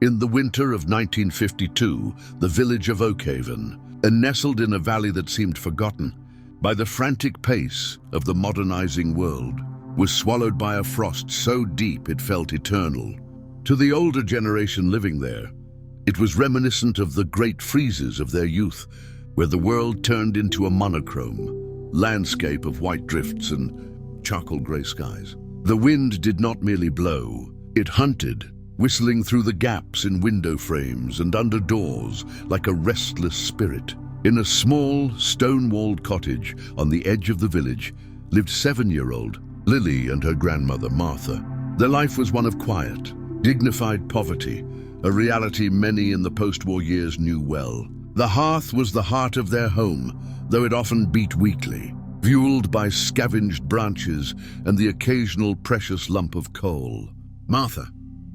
In the winter of 1952, the village of Oakhaven, nestled in a valley that seemed forgotten by the frantic pace of the modernizing world, was swallowed by a frost so deep it felt eternal. To the older generation living there, it was reminiscent of the great freezes of their youth, where the world turned into a monochrome landscape of white drifts and charcoal gray skies. The wind did not merely blow, it hunted, whistling through the gaps in window frames and under doors like a restless spirit. In a small, stone-walled cottage on the edge of the village lived 7-year-old Lily and her grandmother, Martha. Their life was one of quiet, dignified poverty, a reality many in the post-war years knew well. The hearth was the heart of their home, though it often beat weakly, fueled by scavenged branches and the occasional precious lump of coal. Martha,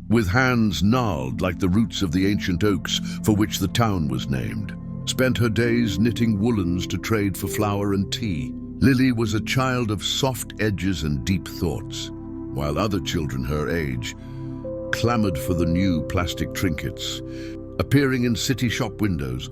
with hands gnarled like the roots of the ancient oaks for which the town was named, spent her days knitting woolens to trade for flour and tea. Lily was a child of soft edges and deep thoughts, while other children her age clamored for the new plastic trinkets. Appearing in city shop windows,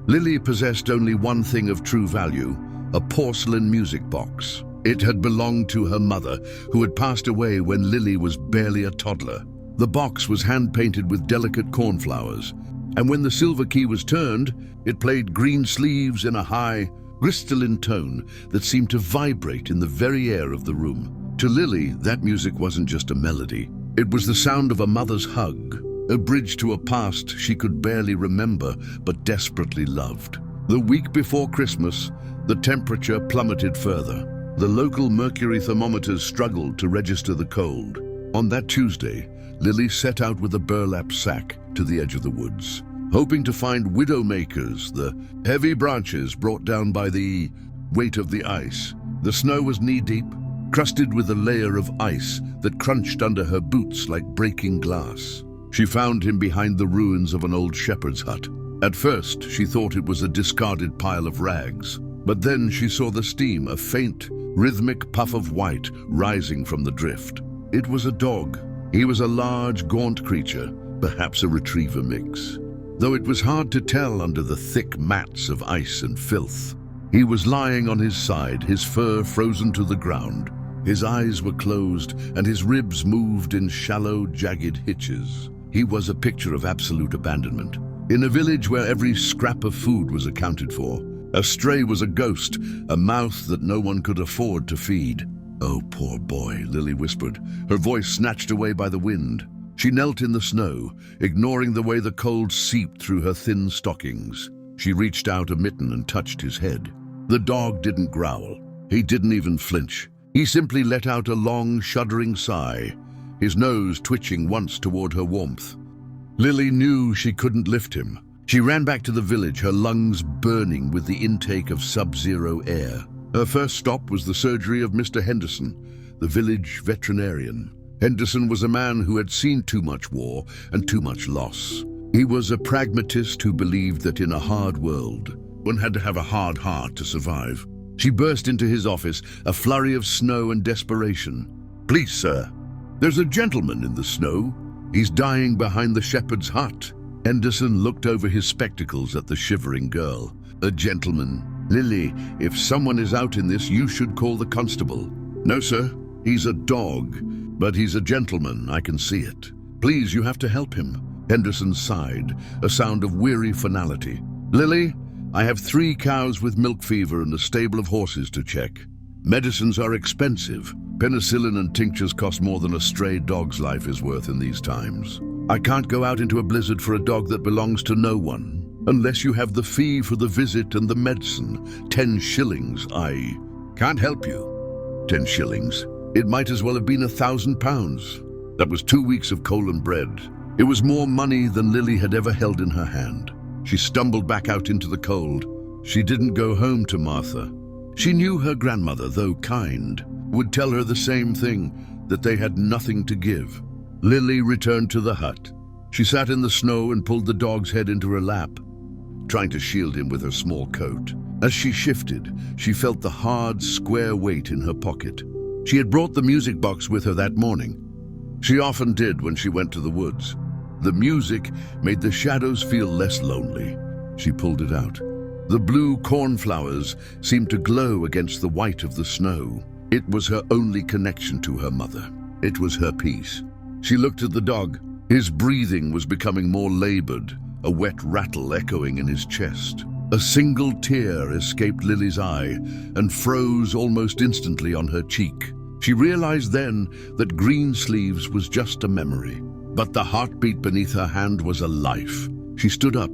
Lily possessed only one thing of true value, a porcelain music box. It had belonged to her mother, who had passed away when Lily was barely a toddler. The box was hand-painted with delicate cornflowers, and when the silver key was turned, it played Green Sleeves in a high, crystalline tone that seemed to vibrate in the very air of the room. To Lily, that music wasn't just a melody. It was the sound of a mother's hug, a bridge to a past she could barely remember but desperately loved. The week before Christmas, the temperature plummeted further. The local mercury thermometers struggled to register the cold. On that Tuesday, Lily set out with a burlap sack to the edge of the woods, hoping to find widowmakers, the heavy branches brought down by the weight of the ice. The snow was knee-deep, crusted with a layer of ice that crunched under her boots like breaking glass. She found him behind the ruins of an old shepherd's hut. At first, she thought it was a discarded pile of rags, but then she saw the steam, a faint, rhythmic puff of white rising from the drift. It was a dog. He was a large, gaunt creature, perhaps a retriever mix, though it was hard to tell under the thick mats of ice and filth. He was lying on his side, his fur frozen to the ground. His eyes were closed, and his ribs moved in shallow, jagged hitches. He was a picture of absolute abandonment. In a village where every scrap of food was accounted for, a stray was a ghost, a mouth that no one could afford to feed. "Oh, poor boy," Lily whispered, her voice snatched away by the wind. She knelt in the snow, ignoring the way the cold seeped through her thin stockings. She reached out a mitten and touched his head. The dog didn't growl. He didn't even flinch. He simply let out a long, shuddering sigh, his nose twitching once toward her warmth. Lily knew she couldn't lift him. She ran back to the village, her lungs burning with the intake of sub-zero air. Her first stop was the surgery of Mr. Henderson, the village veterinarian. Henderson was a man who had seen too much war and too much loss. He was a pragmatist who believed that in a hard world, one had to have a hard heart to survive. She burst into his office, a flurry of snow and desperation. "Please, sir, there's a gentleman in the snow. He's dying behind the shepherd's hut." Henderson looked over his spectacles at the shivering girl. "A gentleman? Lily, if someone is out in this, you should call the constable." "No, sir, he's a dog, but he's a gentleman, I can see it. Please, you have to help him." Henderson sighed, a sound of weary finality. "Lily, I have 3 cows with milk fever and a stable of horses to check. Medicines are expensive. Penicillin and tinctures cost more than a stray dog's life is worth in these times. I can't go out into a blizzard for a dog that belongs to no one, unless you have the fee for the visit and the medicine. 10 shillings. I can't help you." 10 shillings. It might as well have been £1,000. That was 2 weeks of coal and bread. It was more money than Lily had ever held in her hand. She stumbled back out into the cold. She didn't go home to Martha. She knew her grandmother, though kind, would tell her the same thing, that they had nothing to give. Lily returned to the hut. She sat in the snow and pulled the dog's head into her lap, trying to shield him with her small coat. As she shifted, she felt the hard, square weight in her pocket. She had brought the music box with her that morning. She often did when she went to the woods. The music made the shadows feel less lonely. She pulled it out. The blue cornflowers seemed to glow against the white of the snow. It was her only connection to her mother. It was her peace. She looked at the dog. His breathing was becoming more labored, a wet rattle echoing in his chest. A single tear escaped Lily's eye and froze almost instantly on her cheek. She realized then that Greensleeves was just a memory, but the heartbeat beneath her hand was a life. She stood up,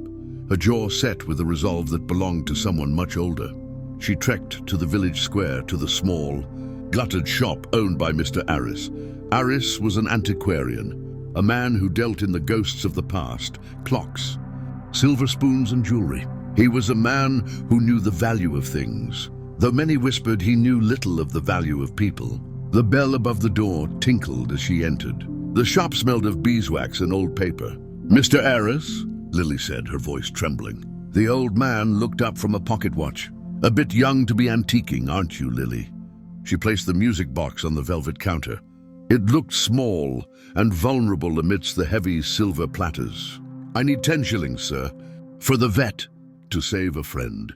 her jaw set with a resolve that belonged to someone much older. She trekked to the village square, to the small, glutted shop owned by Mr. Arris. Arris was an antiquarian, a man who dealt in the ghosts of the past, clocks, silver spoons and jewelry. He was a man who knew the value of things, though many whispered he knew little of the value of people. The bell above the door tinkled as she entered. The shop smelled of beeswax and old paper. "Mr. Arris?" Lily said, her voice trembling. The old man looked up from a pocket watch. "A bit young to be antiquing, aren't you, Lily?" She placed the music box on the velvet counter. It looked small and vulnerable amidst the heavy silver platters. "I need 10 shillings, sir, for the vet, to save a friend."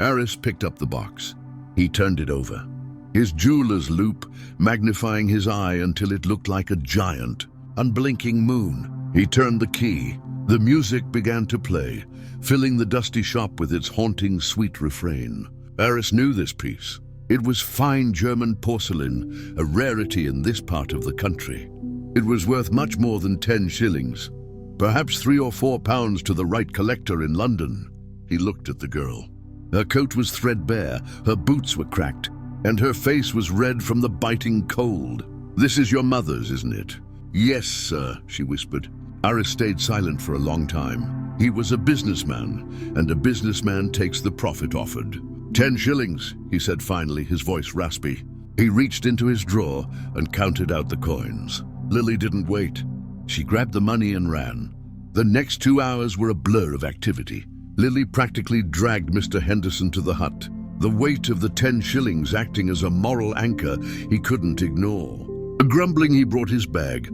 Arris picked up the box. He turned it over, his jeweler's loupe magnifying his eye until it looked like a giant, unblinking moon. He turned the key. The music began to play, filling the dusty shop with its haunting, sweet refrain. Arris knew this piece. It was fine German porcelain, a rarity in this part of the country. It was worth much more than 10 shillings, perhaps £3 or £4 to the right collector in London. He looked at the girl. Her coat was threadbare, her boots were cracked, and her face was red from the biting cold. "This is your mother's, isn't it?" "Yes, sir," she whispered. Arris stayed silent for a long time. He was a businessman, and a businessman takes the profit offered. 10 shillings, he said finally, his voice raspy. He reached into his drawer and counted out the coins. Lily didn't wait. She grabbed the money and ran. The next 2 hours were a blur of activity. Lily practically dragged Mr. Henderson to the hut, the weight of the 10 shillings acting as a moral anchor he couldn't ignore. Grumbling, he brought his bag.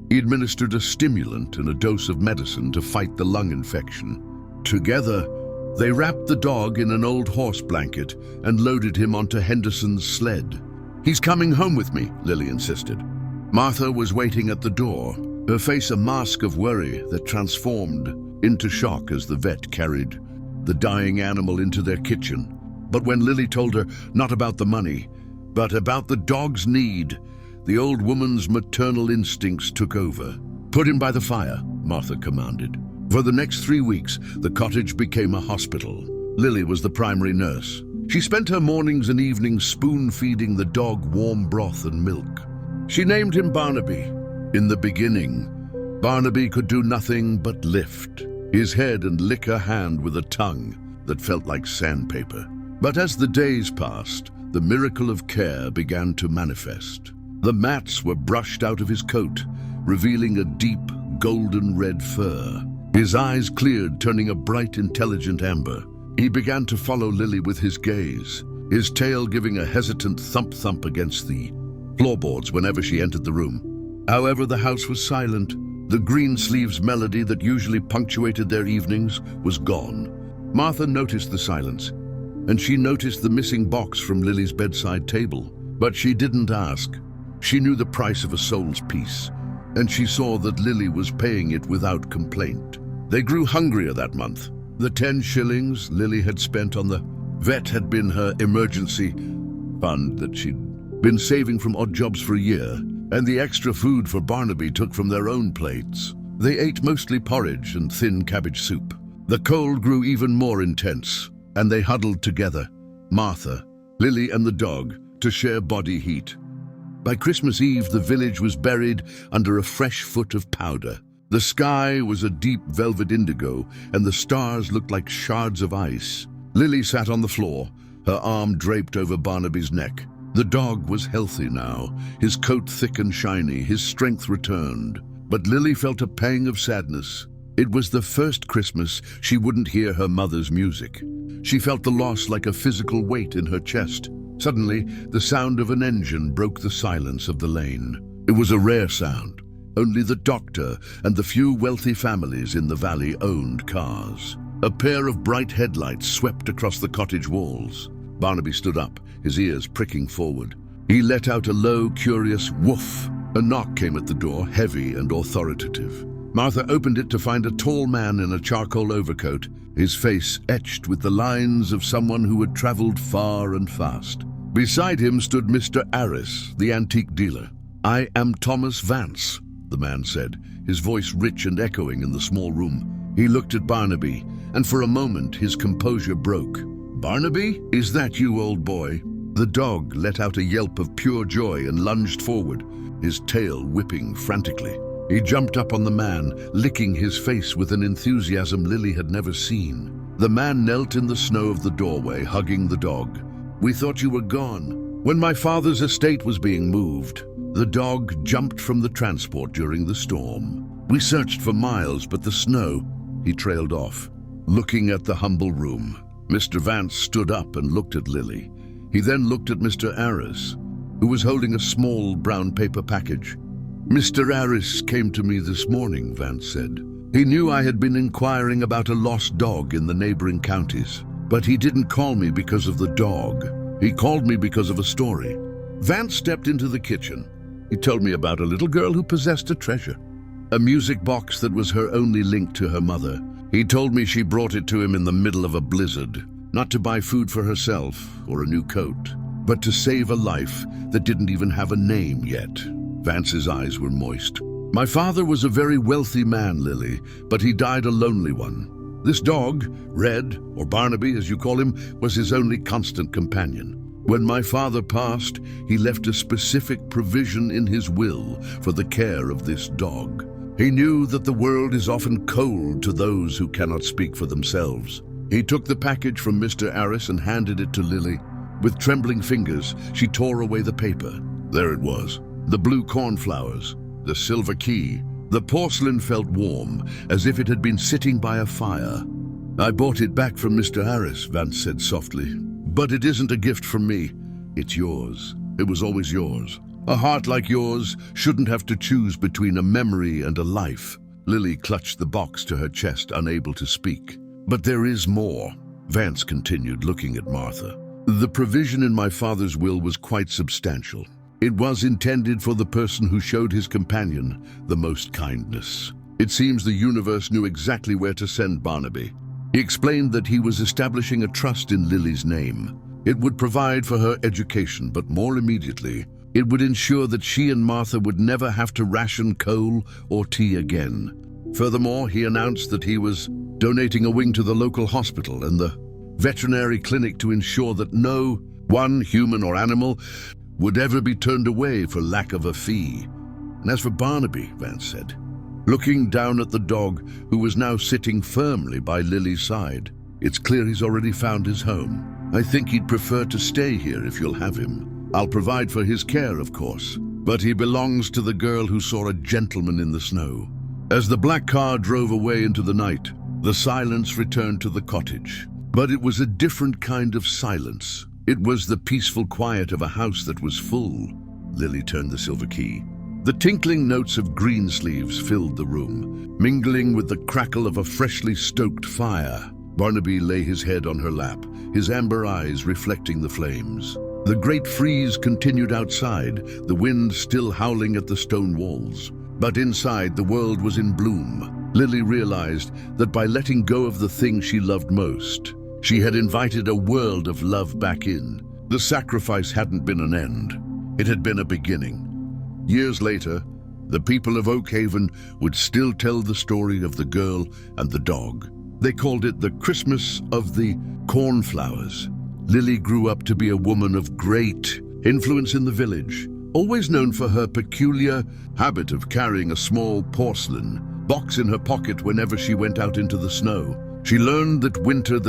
He administered a stimulant and a dose of medicine to fight the lung infection. Together, they wrapped the dog in an old horse blanket and loaded him onto Henderson's sled. "He's coming home with me," Lily insisted. Martha was waiting at the door, her face a mask of worry that transformed into shock as the vet carried the dying animal into their kitchen. But when Lily told her not about the money, but about the dog's need, the old woman's maternal instincts took over. "Put him by the fire," Martha commanded. For the next 3 weeks, the cottage became a hospital. Lily was the primary nurse. She spent her mornings and evenings spoon-feeding the dog warm broth and milk. She named him Barnaby. In the beginning, Barnaby could do nothing but lift his head and lick her hand with a tongue that felt like sandpaper. But as the days passed, the miracle of care began to manifest. The mats were brushed out of his coat, revealing a deep, golden red fur. His eyes cleared, turning a bright, intelligent amber. He began to follow Lily with his gaze, his tail giving a hesitant thump-thump against the floorboards whenever she entered the room. However, the house was silent. The Greensleeves melody that usually punctuated their evenings was gone. Martha noticed the silence, and she noticed the missing box from Lily's bedside table. But she didn't ask. She knew the price of a soul's peace, and she saw that Lily was paying it without complaint. They grew hungrier that month. The 10 shillings Lily had spent on the vet had been her emergency fund that she'd been saving from odd jobs for a year, and the extra food for Barnaby took from their own plates. They ate mostly porridge and thin cabbage soup. The cold grew even more intense, and they huddled together, Martha, Lily and the dog, to share body heat. By Christmas Eve, the village was buried under a fresh foot of powder. The sky was a deep velvet indigo, and the stars looked like shards of ice. Lily sat on the floor, her arm draped over Barnaby's neck. The dog was healthy now, his coat thick and shiny, his strength returned. But Lily felt a pang of sadness. It was the first Christmas she wouldn't hear her mother's music. She felt the loss like a physical weight in her chest. Suddenly, the sound of an engine broke the silence of the lane. It was a rare sound. Only the doctor and the few wealthy families in the valley owned cars. A pair of bright headlights swept across the cottage walls. Barnaby stood up, his ears pricking forward. He let out a low, curious woof. A knock came at the door, heavy and authoritative. Martha opened it to find a tall man in a charcoal overcoat, his face etched with the lines of someone who had traveled far and fast. Beside him stood Mr. Harris, the antique dealer. "I am Thomas Vance," the man said, his voice rich and echoing in the small room. He looked at Barnaby, and for a moment his composure broke. "Barnaby, is that you, old boy?" The dog let out a yelp of pure joy and lunged forward, his tail whipping frantically. He jumped up on the man, licking his face with an enthusiasm Lily had never seen. The man knelt in the snow of the doorway, hugging the dog. "We thought you were gone. When my father's estate was being moved, the dog jumped from the transport during the storm. We searched for miles, but the snow..." He trailed off, looking at the humble room. Mr. Vance stood up and looked at Lily. He then looked at Mr. Harris, who was holding a small brown paper package. "Mr. Harris came to me this morning," Vance said. "He knew I had been inquiring about a lost dog in the neighboring counties. But he didn't call me because of the dog. He called me because of a story." Vance stepped into the kitchen. He told me about a little girl who possessed a treasure, a music box that was her only link to her mother. He told me she brought it to him in the middle of a blizzard, not to buy food for herself or a new coat, but to save a life that didn't even have a name yet. Vance's eyes were moist. "My father was a very wealthy man, Lily, but he died a lonely one. This dog, Red, or Barnaby as you call him, was his only constant companion. When my father passed, he left a specific provision in his will for the care of this dog. He knew that the world is often cold to those who cannot speak for themselves." He took the package from Mr. Harris and handed it to Lily. With trembling fingers, she tore away the paper. There it was, the blue cornflowers, the silver key. The porcelain felt warm, as if it had been sitting by a fire. "I bought it back from Mr. Harris," Vance said softly. "But it isn't a gift from me. It's yours. It was always yours. A heart like yours shouldn't have to choose between a memory and a life." Lily clutched the box to her chest, unable to speak. "But there is more," Vance continued, looking at Martha. "The provision in my father's will was quite substantial. It was intended for the person who showed his companion the most kindness. It seems the universe knew exactly where to send Barnaby. He explained that he was establishing a trust in Lily's name. It would provide for her education, but more immediately, it would ensure that she and Martha would never have to ration coal or tea again. Furthermore, he announced that he was donating a wing to the local hospital and the veterinary clinic to ensure that no one, human or animal, would ever be turned away for lack of a fee. And as for Barnaby," Vance said, looking down at the dog who was now sitting firmly by Lily's side, "it's clear he's already found his home. I think he'd prefer to stay here if you'll have him. I'll provide for his care, of course, but he belongs to the girl who saw a gentleman in the snow." As the black car drove away into the night, the silence returned to the cottage. But it was a different kind of silence. It was the peaceful quiet of a house that was full. Lily turned the silver key. The tinkling notes of green sleeves filled the room, mingling with the crackle of a freshly stoked fire. Barnaby lay his head on her lap, his amber eyes reflecting the flames. The great freeze continued outside, the wind still howling at the stone walls. But inside, the world was in bloom. Lily realized that by letting go of the thing she loved most, she had invited a world of love back in. The sacrifice hadn't been an end. It had been a beginning. Years later, the people of Oakhaven would still tell the story of the girl and the dog. They called it the Christmas of the Cornflowers. Lily grew up to be a woman of great influence in the village, always known for her peculiar habit of carrying a small porcelain box in her pocket whenever she went out into the snow. She learned that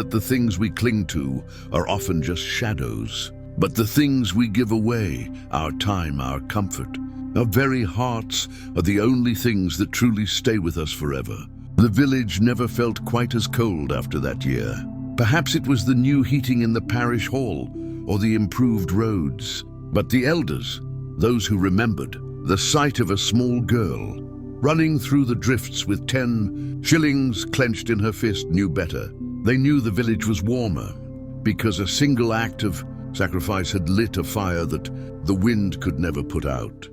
the things we cling to are often just shadows. But the things we give away, our time, our comfort, our very hearts, are the only things that truly stay with us forever. The village never felt quite as cold after that year. Perhaps it was the new heating in the parish hall or the improved roads. But the elders, those who remembered, the sight of a small girl running through the drifts with 10 shillings clenched in her fist, knew better. They knew the village was warmer because a single act of sacrifice had lit a fire that the wind could never put out.